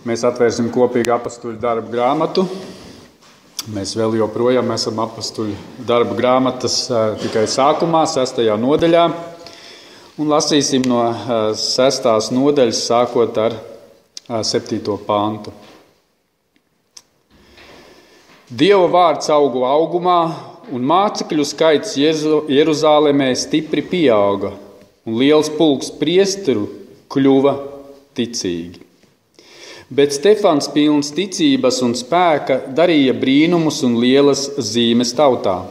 Mēs atvērsim kopīgi apostuļu darbu grāmatu. Mēs vēl joprojām esam apostuļu darbu grāmatas tikai sākumā, 6. nodaļā. Un lasīsim no 6. nodaļas, sākot ar 7. pāntu. Dieva vārds augu augumā, un mācekļu skaits Jeruzālēmē stipri pieauga, un liels pulks priesteru kļuva ticīgi. Bet Stefans pilns ticības un spēka darīja brīnumus un lielas zīmes tautā.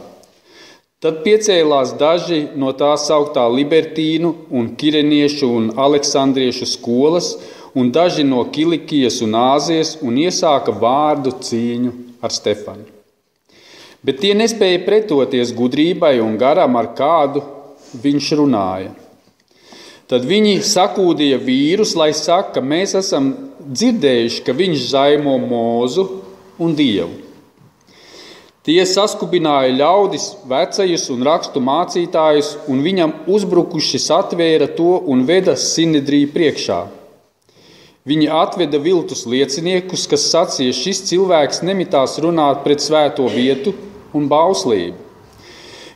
Tad piecēlās daži no tā sauktā libertīnu un kireniešu un aleksandriešu skolas un daži no Kilikijas un Āzijas un iesāka vārdu cīņu ar Stefanu. Bet tie nespēja pretoties gudrībai un garam, ar kādu viņš runāja. Tad viņi sakūdīja vīrus, lai saka, mēs esam dzirdējuši, ka viņš zaimo Mūzu un Dievu. Tie saskubināja ļaudis, vecajus un rakstu mācītājus, un viņam uzbrukuši satvēra to un veda Sinedriju priekšā. Viņi atveda viltus lieciniekus, kas sacīja, šis cilvēks nemitās runāt pret svēto vietu un bauslību.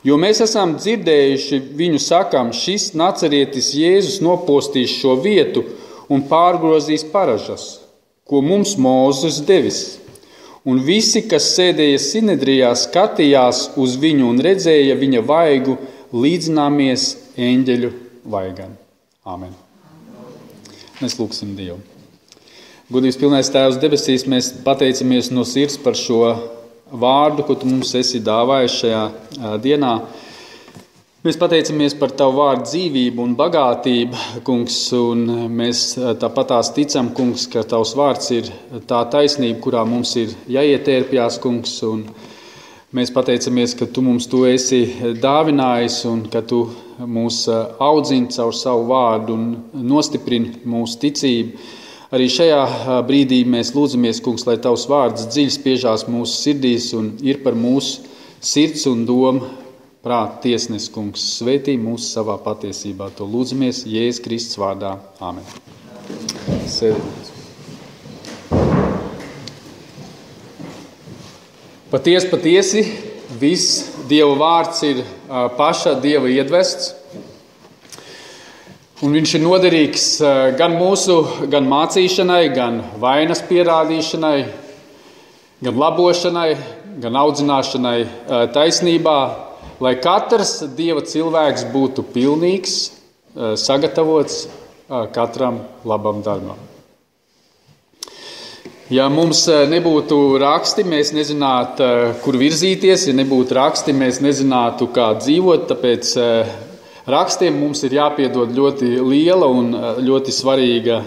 Jo mēs esam dzirdējuši viņu sakām, šis nacarietis Jēzus nopostīs šo vietu un pārgrozīs paražas, ko mums Mūzes devis. Un visi, kas sēdēja Sinedrijā, skatījās uz viņu un redzēja viņa vaigu, līdzināmies eņģeļu vaigam. Āmen. Mēs lūgsim Dievu. Godības pilnais Tēvs debesīs, mēs pateicamies no sirds par šo vārdu, ko tu mums esi dāvājis šajā dienā. Mēs pateicamies par tavu vārdu dzīvību un bagātību, kungs, un mēs tāpatās ticam, kungs, ka tavs vārds ir tā taisnība, kurā mums ir jāietērpjās, kungs, un mēs pateicamies, ka tu mums to esi dāvinājis un ka tu mūs audzini caur savu vārdu un nostiprini mūsu ticību. Arī šajā brīdī mēs lūdzamies, kungs, lai tavs vārds dziļi spiežās mūsu sirdīs un ir par mūsu sirds un domu prāta tiesnes, kungs. Svētī mūs savā patiesībā. To lūdzamies Jēzus Kristus vārdā. Āmen. Sēdieties. Patiesi, viss Dieva vārds ir paša Dieva iedvests. Un viņš ir noderīgs gan mūsu, gan mācīšanai, gan vainas pierādīšanai, gan labošanai, gan audzināšanai taisnībā, lai katrs Dieva cilvēks būtu pilnīgs, sagatavots katram labam darbam. Ja mums nebūtu raksti, mēs nezinātu, kur virzīties, ja nebūtu raksti, mēs nezinātu, kā dzīvot, tāpēc rakstiem mums ir jāpiedod ļoti liela un ļoti svarīga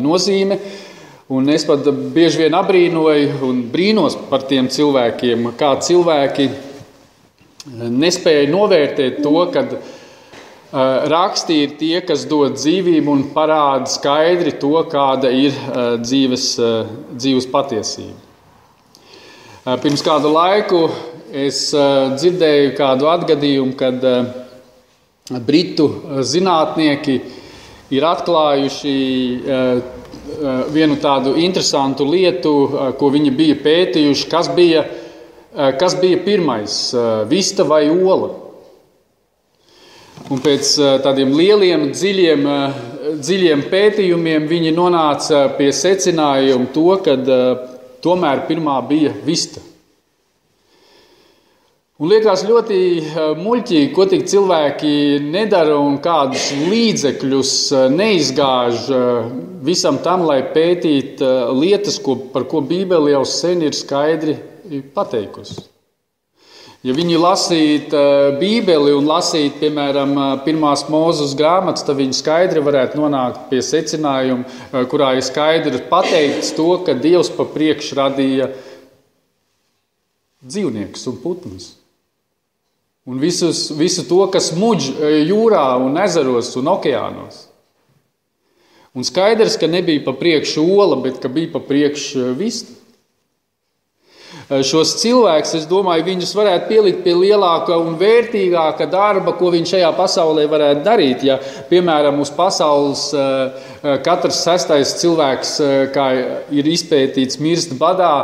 nozīme. Un es pat bieži vien abrīnoju un brīnos par tiem cilvēkiem, kā cilvēki nespēja novērtēt to, kad raksti ir tie, kas dod dzīvību un parāda skaidri to, kāda ir dzīves patiesība. Pirms kādu laiku es dzirdēju kādu atgadījumu, kad Britu zinātnieki ir atklājuši vienu tādu interesantu lietu, ko viņi bija pētījuši, kas bija pirmais, vista vai ola. Un pēc tādiem lieliem, dziļiem pētījumiem viņi nonāca pie secinājuma to, ka tomēr pirmā bija vista. Un liekas ļoti muļķīgi, ko tik cilvēki nedara un kādus līdzekļus neizgāž visam tam, lai pētītu lietas, par ko Bībele jau sen ir skaidri pateikusi. Ja viņi lasītu Bībeli un lasītu, piemēram, pirmās Mūzes grāmatas, tad viņi skaidri varētu nonākt pie secinājuma, kurā ir skaidri pateikts to, ka Dievs pa priekš radīja dzīvniekus un putnus. Un visu to, kas muģ jūrā un ezeros un okeānos. Un skaidrs, ka nebija pa priekšu ola, bet ka bija pa priekšu vista. šos cilvēkus, es domāju, viņus varētu pielikt pie lielāka un vērtīgāka darba, ko viņi šajā pasaulē varētu darīt. Ja, piemēram, uz pasaules katrs 6. cilvēks, kā ir izpētīts, mirst badā,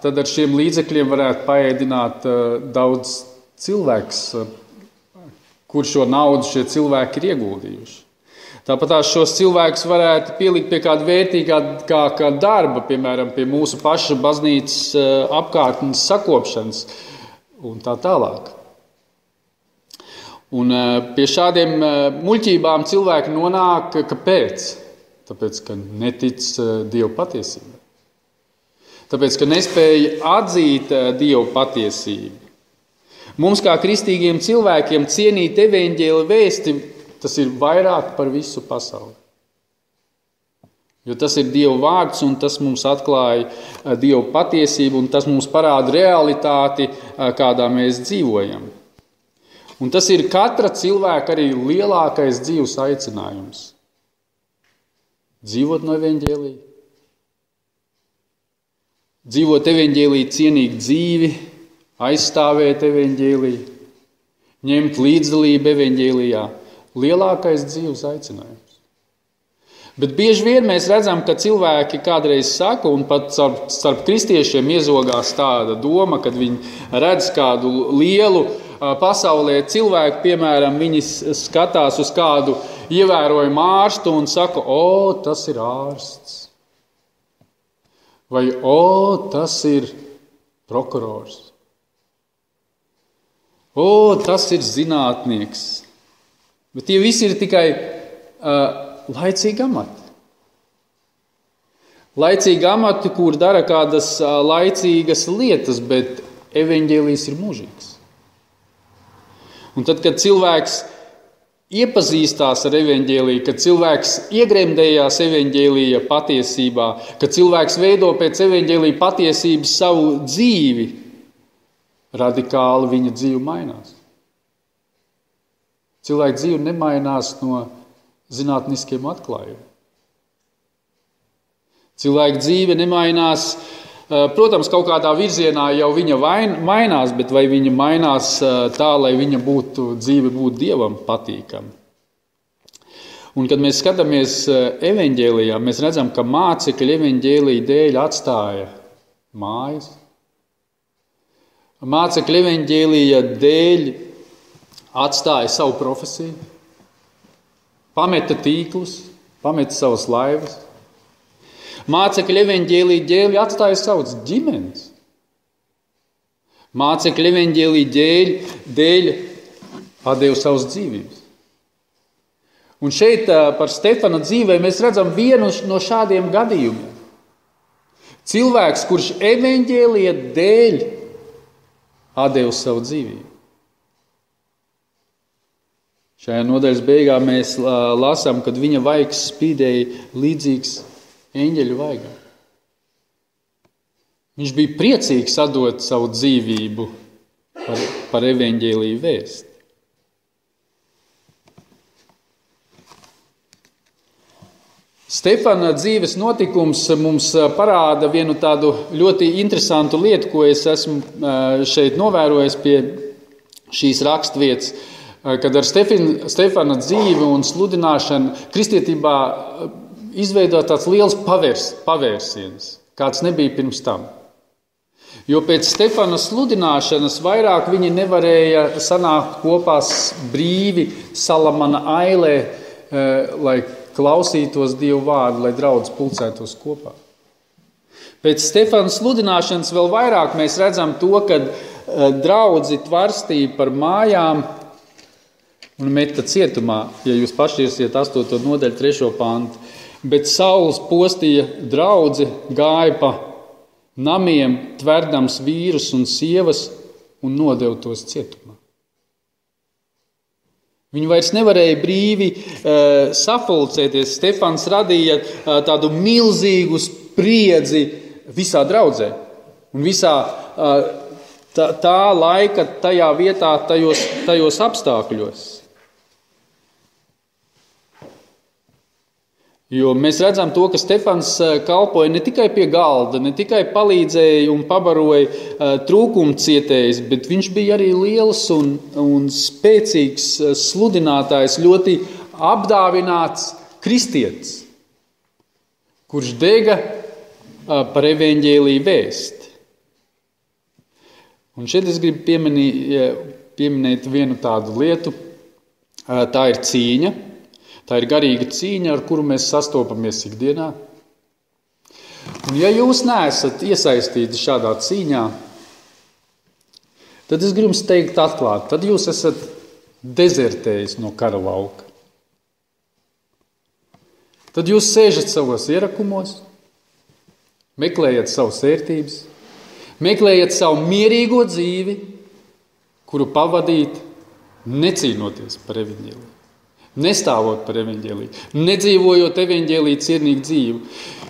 tad ar šiem līdzekļiem varētu paēdināt daudz cilvēks, kur šo naudu šie cilvēki ir ieguldījuši. Tāpat šos cilvēkus varētu pielikt pie kāda vērtīgākā darba, piemēram, pie mūsu paša baznīcas apkārtnes sakopšanas un tā tālāk. Un pie šādiem muļķībām cilvēki nonāk, kāpēc? Tāpēc, ka netic Dieva patiesībai. Tāpēc, ka nespēja atzīt Dieva patiesību. Mums kā kristīgiem cilvēkiem cienīt evaņģēlija vēsti, tas ir vairāk par visu pasauli. Jo tas ir Dieva vārds, un tas mums atklāja Dieva patiesību, un tas mums parāda realitāti, kādā mēs dzīvojam. Un tas ir katra cilvēka arī lielākais dzīves aicinājums. Dzīvot no evaņģēlija, dzīvot evaņģēlija cienīgu dzīvi, aizstāvēt evaņģēliju, ņemt līdzdalību evaņģēlijā. Lielākais dzīves aicinājums. Bet bieži vien mēs redzam, ka cilvēki kādreiz saka, un pat starp kristiešiem iezogās tāda doma, kad viņi redz kādu lielu pasaulē cilvēku, piemēram, viņi skatās uz kādu ievērojumu ārstu un saka, tas ir ārsts. Vai, tas ir prokurors. Tas ir zinātnieks. Bet tie visi ir tikai laicīgi amati. Laicīgi amati, kur dara kādas laicīgas lietas, bet evaņģēlijs ir mūžīgs. Un tad, kad cilvēks iepazīstās ar evaņģēliju, kad cilvēks iegremdējās evaņģēlija patiesībā, kad cilvēks veido pēc evaņģēlija patiesības savu dzīvi, radikāli viņa dzīve mainās. Cilvēka dzīve nemainās no zinātniskiem atklājumiem. Cilvēka dzīve nemainās, protams, kaut kādā virzienā jau viņa mainās, bet vai viņa mainās tā, lai viņa dzīve būtu Dievam patīkama. Un kad mēs skatāmies evaņģēlijā, mēs redzam, ka mācekļi evaņģēlija dēļ atstāja mājas. Mācekļi evaņģēlija dēļ atstāja savu profesiju, pameta tīklus, pameta savas laivas. Mācekļi evaņģēlija dēļ atstāja savas ģimenes. Mācekļi evaņģēlija dēļ atdeva savas dzīvības. Un šeit par Stefana dzīvē mēs redzam vienu no šādiem gadījumiem. Cilvēks, kurš evaņģēlija dēļ atdeva savu dzīvību. Šajā nodaļas beigā mēs lasām, kad viņa vaigs spīdēja līdzīgs eņģeļu vaigam. Viņš bija priecīgs atdot savu dzīvību par evaņģēliju vēsti. Stefana dzīves notikums mums parāda vienu tādu ļoti interesantu lietu, ko es esmu šeit novērojis pie šīs rakstvietas. Kad ar Stefana dzīvi un sludināšanu kristietībā izveido tāds liels pavērsiens, kāds nebija pirms tam. Jo pēc Stefana sludināšanas vairāk viņi nevarēja sanākt kopā brīvi Salamana ailē, lai klausītos Dievu vārdu, lai draudz pulcētos kopā. Pēc Stefana sludināšanas vēl vairāk mēs redzam to, kad draudzi tvarstīja par mājām un meta cietumā, ja jūs pašķirsiet 8. nodaļu 3. pantu. Bet Sauls postīja draudzi, gāja pa namiem, tverdams vīrus un sievas un nodeva tos cietumā. Viņi vairs nevarēja brīvi sapulcēties. Stefans radīja tādu milzīgu spriedzi visā draudzē un visā tā laika tajā vietā, tajos apstākļos. Jo mēs redzam to, ka Stefans kalpoja ne tikai pie galda, ne tikai palīdzēja un pabaroja trūkumu cietējus, bet viņš bija arī liels un spēcīgs sludinātājs, ļoti apdāvināts kristietis, kurš dega par evaņģēliju vēsti. Un šeit es gribu pieminēt vienu tādu lietu, tā ir cīņa. Tā ir garīga cīņa, ar kuru mēs sastopamies ikdienā. Un ja jūs neesat iesaistīti šādā cīņā, tad es gribu jums teikt atklāti, tad jūs esat dezertējis no kara lauka. Tad jūs sēžat savos ierakumos, meklējat savas vērtības, meklējat savu mierīgo dzīvi, kuru pavadīt necīnoties par evaņģēliju. Nestāvot par evaņģēliju, nedzīvojot evaņģēliju cienīgu dzīvi,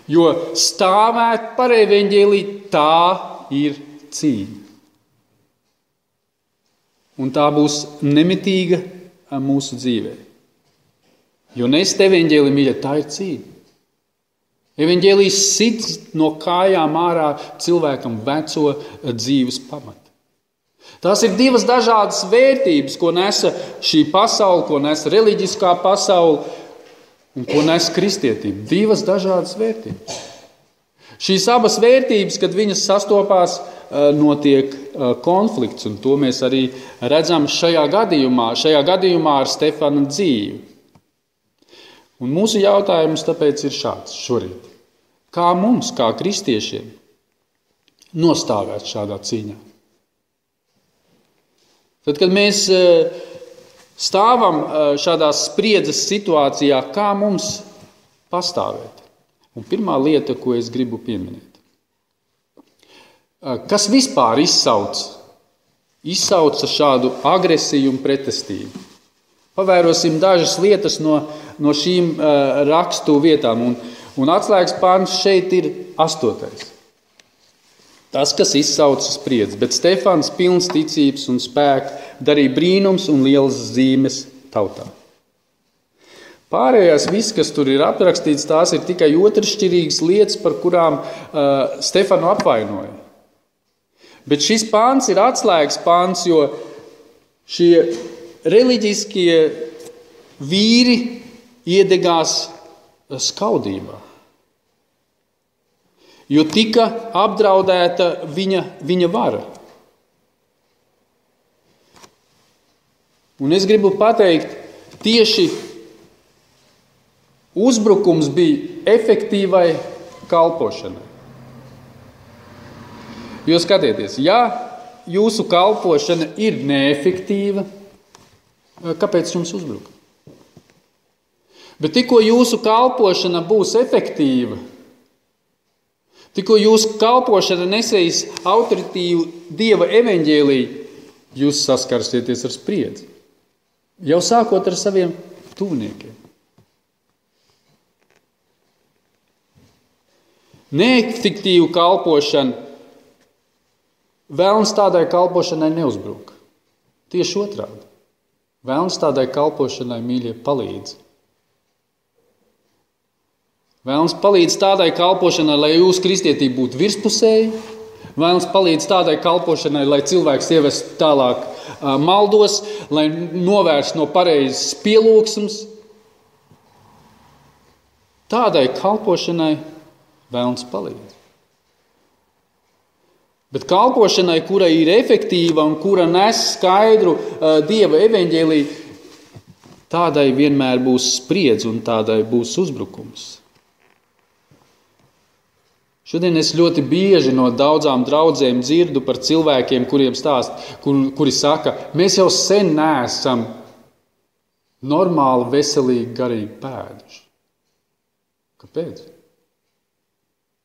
jo stāvēt par evaņģēliju tā ir cīņa. Un tā būs nemitīga mūsu dzīvē. Jo nest evaņģēliju, mīļa, tā ir cīņa. Evaņģēlijs sit no kājām ārā cilvēkam veco dzīves pamatu. Tās ir divas dažādas vērtības, ko nesa šī pasaule, ko nesa reliģiskā pasaule un ko nesa kristietība. Divas dažādas vērtības. Šīs abas vērtības, kad viņas sastopās, notiek konflikts, un to mēs arī redzam šajā gadījumā ar Stefana dzīvi. Un mūsu jautājums tāpēc ir šāds šorīt. Kā mums, kā kristiešiem, nostāvēt šādā cīņā? Tad, kad mēs stāvam šādā spriedzes situācijā, kā mums pastāvēt? Un pirmā lieta, ko es gribu pieminēt. Kas vispār izsauca šādu agresiju un pretestību? Pavērosim dažas lietas no šīm rakstu vietām. Un atslēgas pāns šeit ir 8. Tas, kas izsauca spriedzi, bet Stefans pilns ticības un spēka darīja brīnums un lielas zīmes tautā. Pārējās viss, kas tur ir aprakstīts, tās ir tikai otršķirīgas lietas, par kurām Stefanu apvainoja. Bet šis pāns ir atslēgas pāns, jo šie reliģiskie vīri iedegās skaudībā. Jo tika apdraudēta viņa vara. Un es gribu pateikt, tieši uzbrukums bija efektīvai kalpošanai. Jo skatieties, ja jūsu kalpošana ir neefektīva, kāpēc jums uzbruka? Bet tikko jūsu kalpošana būs efektīva, tikko jūsu kalpošana nesīs autoritīvu Dieva evaņģēliju, jūs saskarsieties ar spriedzi. Jau sākot ar saviem tuviniekiem. Neefektīvu kalpošanu vēlns tādai kalpošanai neuzbruk. Tieši otrādi. Vēlns tādai kalpošanai, mīļie, palīdz. Vēlns palīdz tādai kalpošanai, lai jūsu kristietība būtu virspusēja. Vēlns palīdz tādai kalpošanai, lai cilvēks ievestu tālāk maldos, lai novērstu no pareizes pielūgsmes. Tādai kalpošanai vēlns palīdz. Bet kalpošanai, kura ir efektīva un kura nes skaidru Dieva evaņģēliju, tādai vienmēr būs spriedze un tādai būs uzbrukums. Šodien es ļoti bieži no daudzām draudzēm dzirdu par cilvēkiem, kuriem stāst, kuri saka, mēs jau sen neesam normāli, veselīgi, garīgi pēduši. Kāpēc?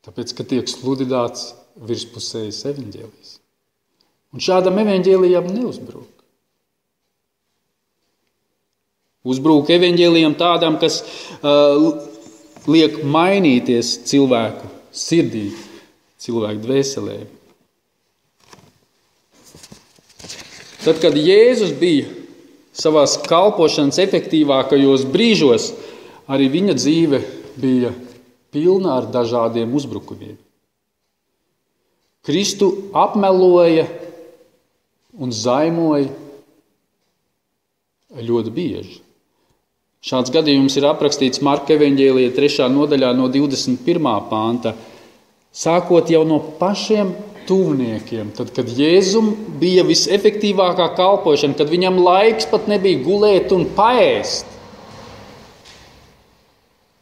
Tāpēc, ka tiek sludināts virspusējs evaņģēlijs. Un šādam evaņģēlijam neuzbruk. Uzbruk evaņģēlijam tādam, kas liek mainīties cilvēku sirdī, cilvēku dvēselē. Tad, kad Jēzus bija savās kalpošanas efektīvākajos brīžos, arī viņa dzīve bija pilna ar dažādiem uzbrukumiem. Kristu apmeloja un zaimoja ļoti bieži. Šāds gadījums ir aprakstīts Marka evaņģēlijā 3. nodaļā no 21. panta, sākot jau no pašiem tuvniekiem, tad, kad Jēzum bija visefektīvākā kalpošana, kad viņam laiks pat nebija gulēt un paēst.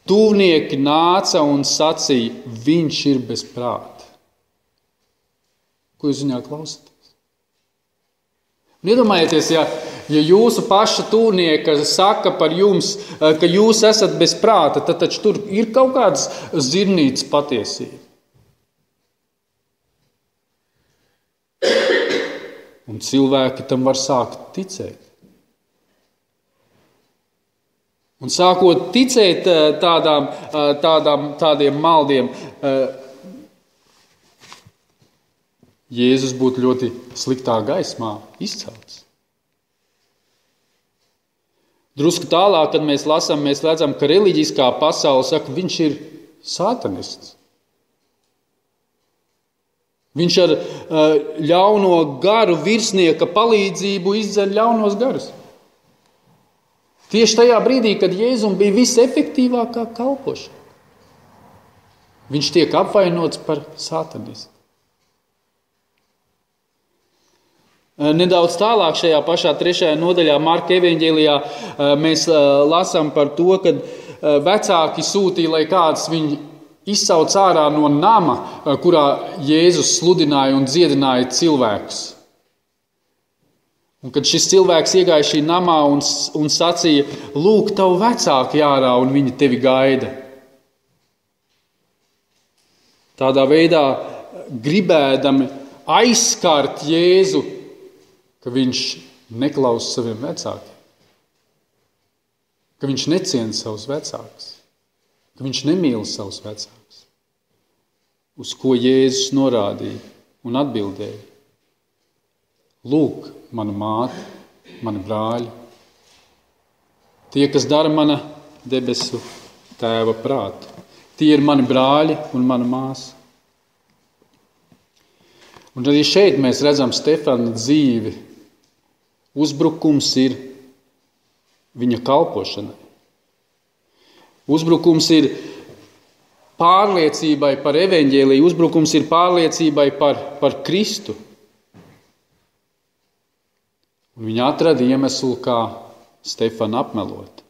Tuvnieki nāca un sacīja, viņš ir bez prāta. Ko jūs viņā klausāties? Iedomājieties, ja jūsu paša tuvnieka saka par jums, ka jūs esat bez prāta, tad taču tur ir kaut kāds zirnīts patiesība. Un cilvēki tam var sākt ticēt. Un sākot ticēt tādiem maldiem, Jēzus būtu ļoti sliktā gaismā izcelts. Drusku tālāk, kad mēs lasām, mēs redzam, ka reliģiskā pasaule saka, viņš ir sātanists. Viņš ar ļauno garu virsnieka palīdzību izdzer ļaunos garus. Tieši tajā brīdī, kad Jēzum bija visefektīvākā kalpošana, viņš tiek apvainots par sātanistu. Nedaudz tālāk šajā pašā 3. nodaļā Marka evaņģēlijā mēs lasām par to, ka vecāki sūtīja, lai kāds viņu izsauc ārā no nama, kurā Jēzus sludināja un dziedināja cilvēkus. Un kad šis cilvēks iegāja šī namā un sacīja, lūk, tavu vecāki ārā un viņi tevi gaida. Tādā veidā gribēdami aizskart Jēzu, ka viņš neklausa saviem vecākiem, ka viņš neciena savus vecākus, ka viņš nemīl savus vecākus, uz ko Jēzus norādīja un atbildēja. Lūk, mana māte, mani brāļi, tie, kas dara mana debesu tēva prātu. Tie ir mani brāļi un mana māsa. Un arī šeit mēs redzam Stefana dzīvi. Uzbrukums ir viņa kalpošanai. Uzbrukums ir pārliecībai par evaņģēliju, uzbrukums ir pārliecībai par Kristu. Un viņa atrada iemeslu, kā Stefanu apmelot.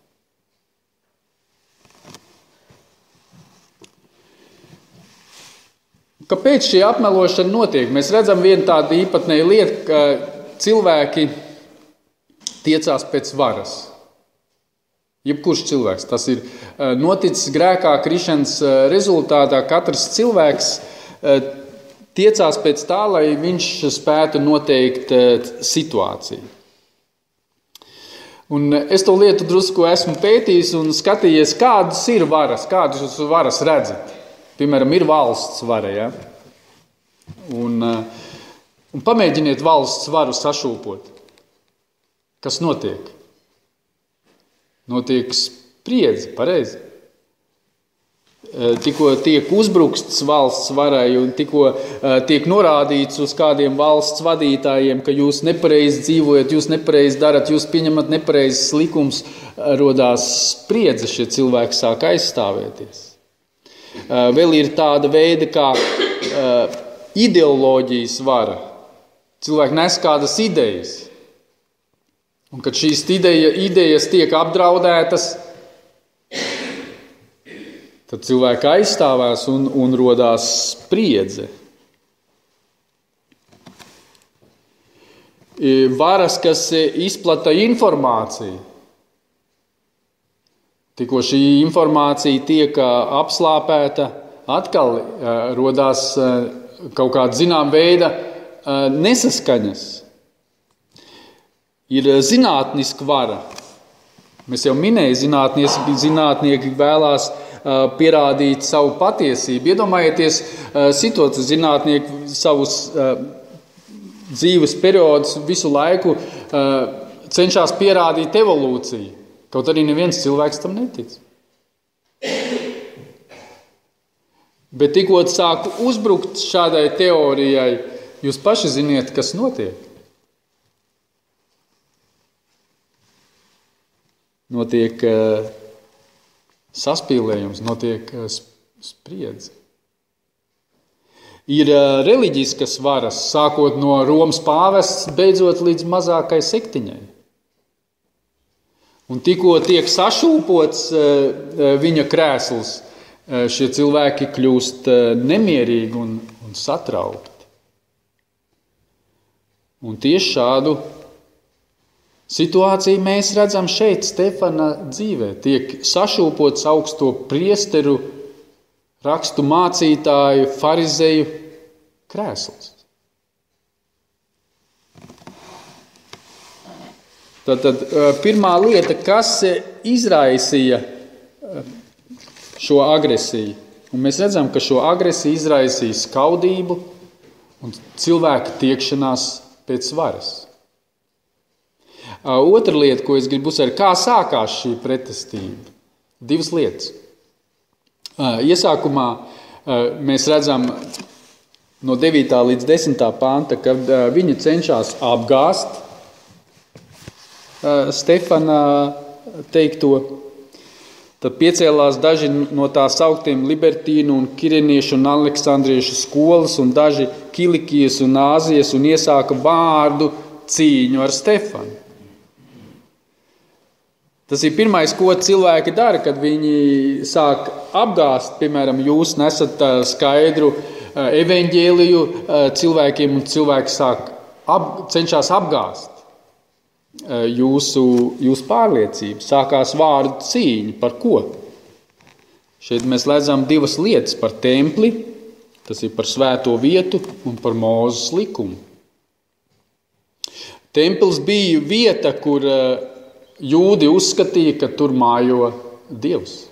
Kāpēc šī apmelošana notiek? Mēs redzam vienu tādu īpatnēju lietu, ka cilvēki tiecās pēc varas. Jebkurš cilvēks. Tas ir noticis grēkā krišanas rezultātā. Katrs cilvēks tiecās pēc tā, lai viņš spētu noteikt situāciju. Un es to lietu drusku esmu pētījis un skatījies, kādas ir varas, kādas jūs varas redzat. Piemēram, ir valsts vara, ja? Un pamēģiniet valsts varu sašūpot. Kas notiek? Notiek spriedze, pareizi. Tikko tiek uzbrukts valsts varai un tikko tiek norādīts uz kādiem valsts vadītājiem, ka jūs nepareizi dzīvojat, jūs nepareizi darat, jūs pieņemat nepareizes likums, rodās spriedze, šie cilvēki sāk aizstāvēties. Vēl ir tāda veida kā ideoloģijas vara. Cilvēki nes kādas idejas. Un kad šīs idejas tiek apdraudētas, tad cilvēki aizstāvās un rodās spriedze. Varas, kas izplata informāciju. Tikko šī informācija tiek apslāpēta, atkal rodās kaut kāda zinām veida nesaskaņas. Ir zinātniska vara. Mēs jau minējām, zinātnieki vēlās pierādīt savu patiesību. Iedomājieties situāciju, zinātnieki savus dzīves periodus visu laiku cenšas pierādīt evolūciju. Kaut arī neviens cilvēks tam netic. Bet tikko sāku uzbrukt šādai teorijai, jūs paši ziniet, kas notiek. Notiek saspīlējums, notiek spriedze. Ir reliģiskas varas, sākot no Romas pāvests, beidzot līdz mazākai sektiņai. Un tikko tiek sašūpots viņa krēsls, šie cilvēki kļūst nemierīgi un satraukti. Un tieši šādu situāciju mēs redzam šeit, Stefana dzīvē. Tiek sašūpots augsto priesteru, rakstu mācītāju, farizeju krēsls. Tātad pirmā lieta, kas izraisīja šo agresiju. Un mēs redzam, ka šo agresiju izraisīja skaudību un cilvēka tiekšanās pēc varas. Otra lieta, ko es gribu uzsvērt, kā sākās šī pretestība. Divas lietas. Iesākumā mēs redzam no 9. līdz 10. panta, kad viņi cenšas apgāzt Stefana teikto. Tad piecēlās daži no tā sauktiem libertīnu un kireniešu un aleksandriešu skolas un daži Kilikijas un Āzijas un iesāka vārdu cīņu ar Stefanu. Tas ir pirmais, ko cilvēki dara, kad viņi sāk apgāzt, piemēram, jūs nesat skaidru evaņģēliju cilvēkiem un cilvēki cenšas apgāzt jūsu pārliecību. Sākās vārdu cīņa. Par ko? Šeit mēs redzam divas lietas par templi, tas ir par svēto vietu un par Mūzes likumu. Templis bija vieta, kur jūdi uzskatīja, ka tur mājo Dievs.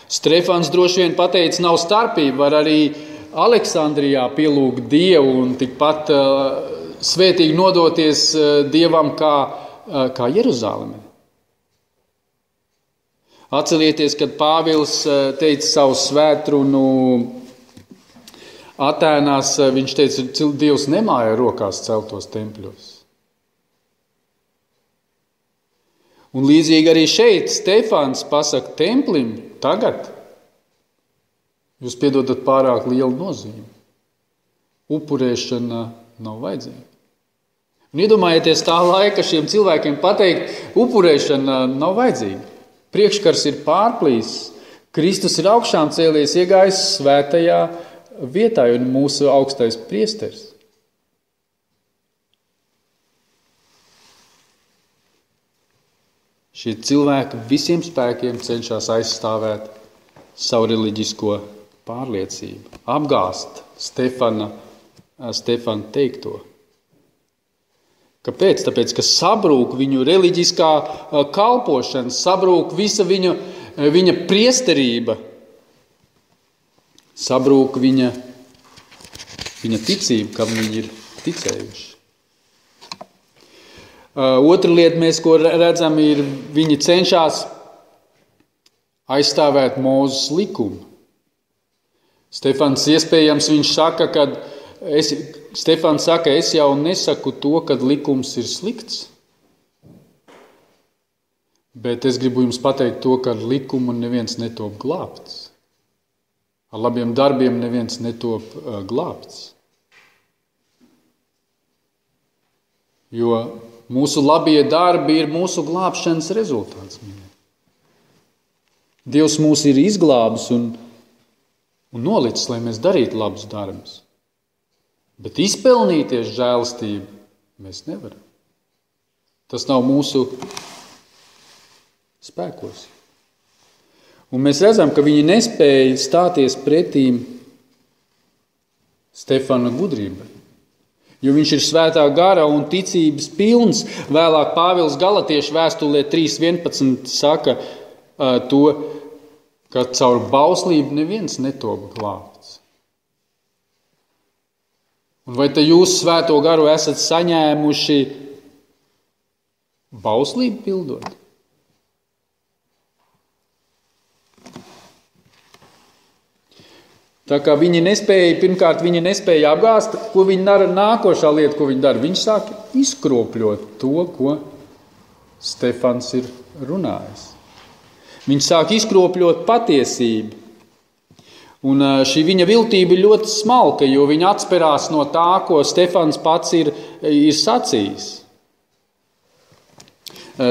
Stefans droši vien pateica, nav starpība, var arī Aleksandrijā pielūgt Dievu un tikpat svētīgi nodoties Dievam kā Jeruzālēmē. Atcerieties, kad Pāvils teica savu svētrunu Atēnās, viņš teica, ka Dievs nemāja rokās celtos tempļos. Un līdzīgi arī šeit Stefans pasaka templim tagad. Jūs piedodat pārāk lielu nozīmi. Upurēšana nav vajadzīga. Un iedomājieties tā laika šiem cilvēkiem pateikt, upurēšana nav vajadzīga. Priekškars ir pārplīsis. Kristus ir augšām cēlies, iegājis svētajā vietā un mūsu augstais priesteris. Šie cilvēki visiem spēkiem cenšas aizstāvēt savu reliģisko pārliecību, apgāzt Stefana teikto. Kāpēc? Tāpēc, ka sabrūk viņu reliģiskā kalpošana, sabrūk visa viņa priesterība, sabrūk viņa ticība, kam viņi ir ticējuši. Otra lieta, ko redzam, ir, viņi cenšas aizstāvēt Mūzes likumu. Stefans iespējams viņš saka, Stefans saka, es jau nesaku to, ka likums ir slikts, bet es gribu jums pateikt to, ka ar likumu neviens netop glābts. Ar labiem darbiem neviens netop glābts. Jo mūsu labie darbi ir mūsu glābšanas rezultāts. Dievs mūs ir izglābis un nolicis, lai mēs darītu labus darbus. Bet izpelnīties žēlastību mēs nevaram. Tas nav mūsu spēkos. Un mēs redzam, ka viņi nespēja stāties pretīm Stefana gudrībai. Jo viņš ir svētā gara un ticības pilns. Vēlāk Pāvils Galatiešu vēstulē 3.11 saka to, ka caur bauslību neviens netop glābts. Un vai te jūs svēto garu esat saņēmuši bauslību pildot? Tā kā pirmkārt viņi nespēja apgāzt, ko viņi dara, nākošā lieta, ko viņi dara. Viņi sāk izkropļot to, ko Stefans ir runājis. Viņi sāk izkropļot patiesību. Un šī viņa viltība ir ļoti smalka, jo viņa atspērās no tā, ko Stefans pats ir sacījis.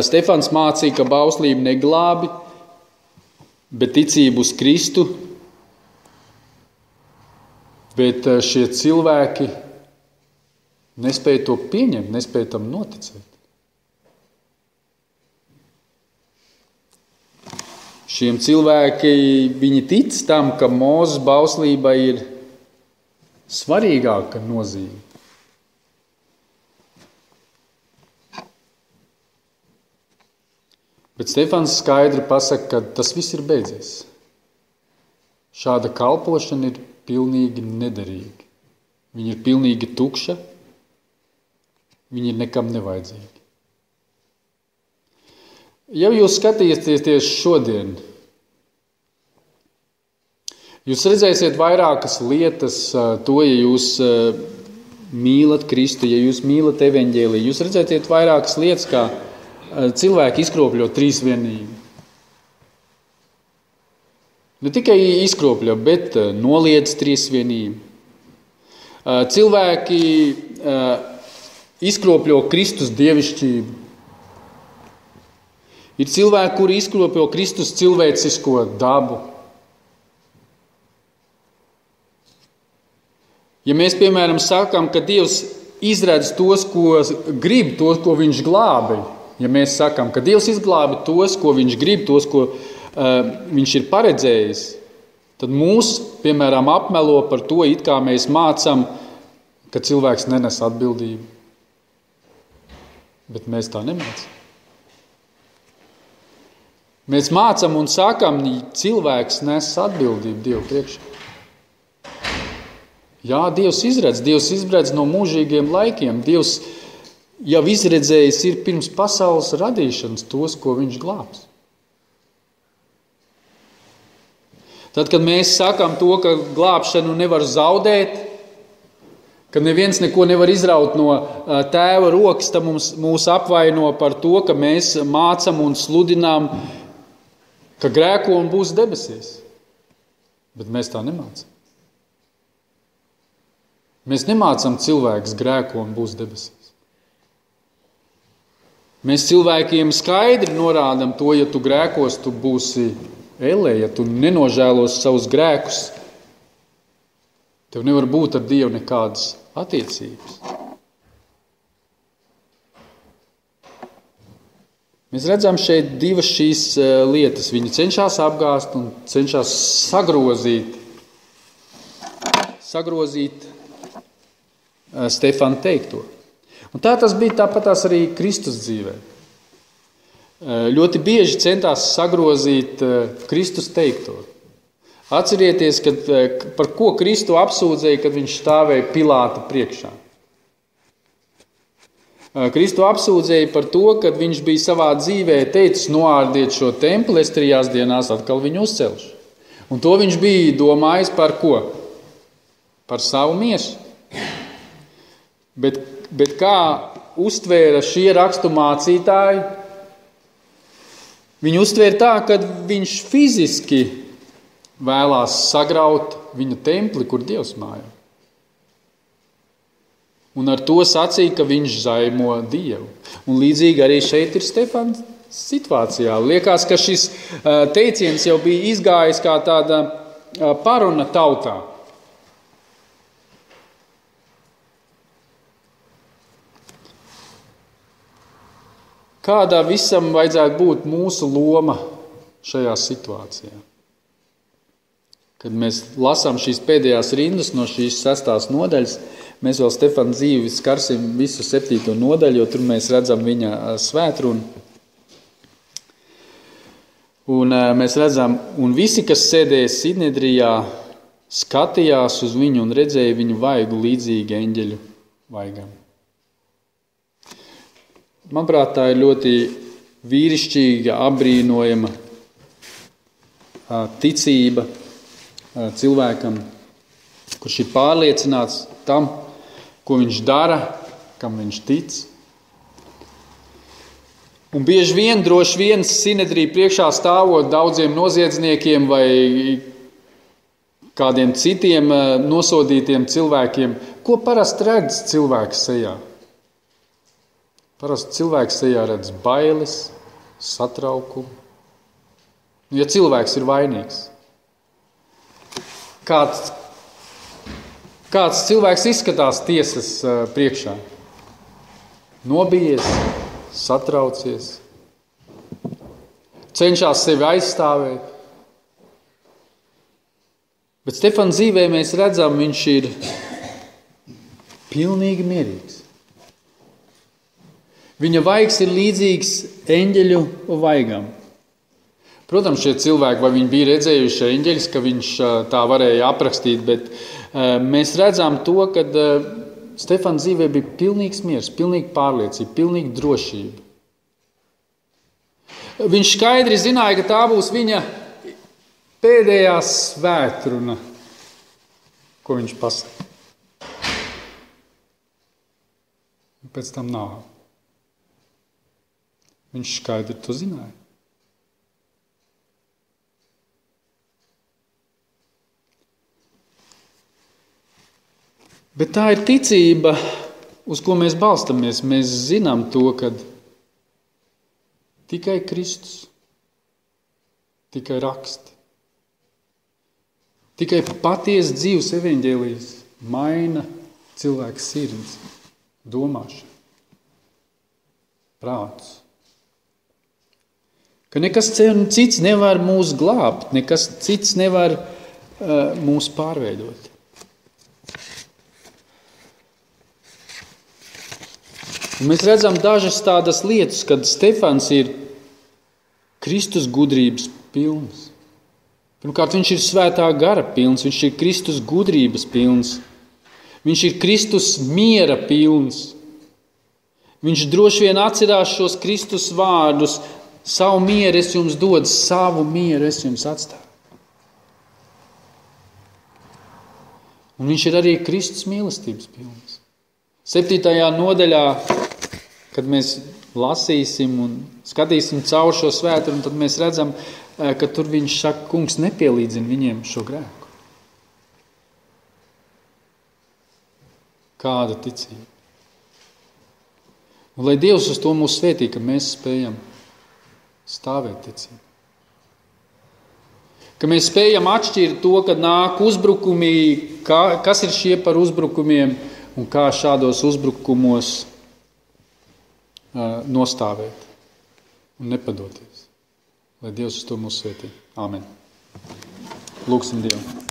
Stefans mācīja, ka bauslība neglābi, bet ticību uz Kristu. Bet šie cilvēki nespēja to pieņemt, nespēja tam noticēt. Šiem cilvēki, viņi tic tam, ka Mūzes bauslība ir svarīgāka nozīme. Bet Stefans skaidri pasaka, ka tas viss ir beidzies. Šāda kalpošana ir pilnīgi nederīga. Viņa ir pilnīgi tukša, viņa ir nekam nevajadzīga. Ja jūs skatieties šodien, jūs redzēsiet vairākas lietas, to, ja jūs mīlat Kristu, ja jūs mīlat evaņģēliju, jūs redzēsiet vairākas lietas, kā cilvēki izkropļo trīsvienību. Ne tikai izkropļo, bet noliedz trīsvienību. Cilvēki izkropļo Kristus dievišķību. Ir cilvēki, kuri izkropļo Kristus cilvēcisko dabu. Ja mēs, piemēram, sakām, ka Dievs izredz tos, ko grib, tos, ko viņš glābi, ja mēs sakām, ka Dievs izglābi tos, ko viņš grib, tos, ko viņš ir paredzējis, tad mūs, piemēram, apmelo par to, it kā mēs mācām, ka cilvēks nenes atbildību. Bet mēs tā nemācām. Mēs mācām un sakām, cilvēks nes atbildību Dievu priekšā. Jā, Dievs izredz no mūžīgiem laikiem. Dievs jau izredzējis ir pirms pasaules radīšanas tos, ko viņš glābs. Tad, kad mēs sakām to, ka glābšanu nevar zaudēt, ka neviens neko nevar izraut no tēva rokas, tad mūs apvaino par to, ka mēs mācām un sludinām, ka grēko un būs debesīs. Bet mēs tā nemācām. Mēs nemācām cilvēkus grēko un būs debesīs. Mēs cilvēkiem skaidri norādām to, ja tu grēkos, tu būsi ellē, ja tu nenožēlos savus grēkus, tev nevar būt ar Dievu nekādas attiecības. Mēs redzam šeit divas šīs lietas. Viņi cenšas apgāzt un cenšas sagrozīt Stefana teikto. Un tā tas bija tāpatās arī Kristus dzīvē. Ļoti bieži centās sagrozīt Kristus teikto. Atcerieties, par ko Kristu apsūdzēja, kad viņš stāvēja Pilāta priekšā. Kristu apsūdzēja par to, kad viņš bija savā dzīvē teicis noārdiet šo templi, es 3 dienās atkal viņu uzcelšu. Un to viņš bija domājis par ko? Par savu miesu. Bet kā uztvēra šie rakstu mācītāji? Viņi uztvēra tā, ka viņš fiziski vēlās sagraut viņa templi, kur Dievs mājo. Un ar to sacīja, ka viņš zaimo Dievu. Un līdzīgi arī šeit ir Stefana situācijā. Liekas, ka šis teiciens jau bija izgājis kā tāda paruna tautā. Kādā visam vajadzētu būt mūsu loma šajā situācijā? Kad mēs lasām šīs pēdējās rindas no šīs 6. nodaļas, mēs vēl Stefana dzīvi skarsim visu 7. nodaļu, jo tur mēs redzam viņa svētrunu. Un mēs redzam, un visi, kas sēdēja Sinedrijā, skatījās uz viņu un redzēja viņu vaigu līdzīgi eņģeļu vaigam. Manuprāt, tā ir ļoti vīrišķīga, apbrīnojama ticība cilvēkam, kurš ir pārliecināts tam, ko viņš dara, kam viņš tic. Un bieži vien, droši vien, Sinedrija priekšā stāvot daudziem noziedzniekiem vai kādiem citiem nosodītiem cilvēkiem, ko parasti redz cilvēks sejā? Parasti cilvēks sejā redz bailes, satraukumu. Ja cilvēks ir vainīgs, kāds cilvēks izskatās tiesas priekšā? Nobijies, satraucies, cenšas sevi aizstāvēt. Bet Stefana dzīvē mēs redzam, viņš ir pilnīgi mierīgs. Viņa vaigs ir līdzīgs eņģeļu vaigam. Protams, šie cilvēki, vai viņi bija redzējuši eņģeļus, ka viņš tā varēja aprakstīt, bet mēs redzam to, ka Stefana dzīvē bija pilnīgs miers, pilnīga pārliecība, pilnīga drošība. Viņš skaidri zināja, ka tā būs viņa pēdējā svētruna, ko viņš pasaka. Pēc tam nav. Viņš skaidri to zināja. Bet tā ir ticība, uz ko mēs balstamies. Mēs zinām to, ka tikai Kristus, tikai raksti, tikai patiesa dzīves evaņģēlijs maina cilvēka sirds, domāšanu, prātus. Ka nekas cits nevar mūs glābt, nekas cits nevar mūs pārveidot. Un mēs redzam dažas tādas lietas, kad Stefans ir Kristus gudrības pilns. Pirmkārt, viņš ir svētā gara pilns, viņš ir Kristus gudrības pilns, viņš ir Kristus miera pilns. Viņš droši vien atcerās šos Kristus vārdus: savu mieru es jums dodu, savu mieru es jums atstāju. Un viņš ir arī Kristus mīlestības pilns. 7. nodaļā, kad mēs lasīsim un skatīsim caur šo svētru, tad mēs redzam, ka tur viņš saka, kungs nepielīdzina viņiem šo grēku. Kāda ticība. Un lai Dievs uz to mūs svētī, ka mēs spējam stāvēt ticībā. Ka mēs spējam atšķirt to, kad nāk uzbrukumi, kas ir šie par uzbrukumiem un kā šādos uzbrukumos nostāvēt un nepadoties. Lai Dievs uz to mūs svētī. Āmen. Lūksim Dievu.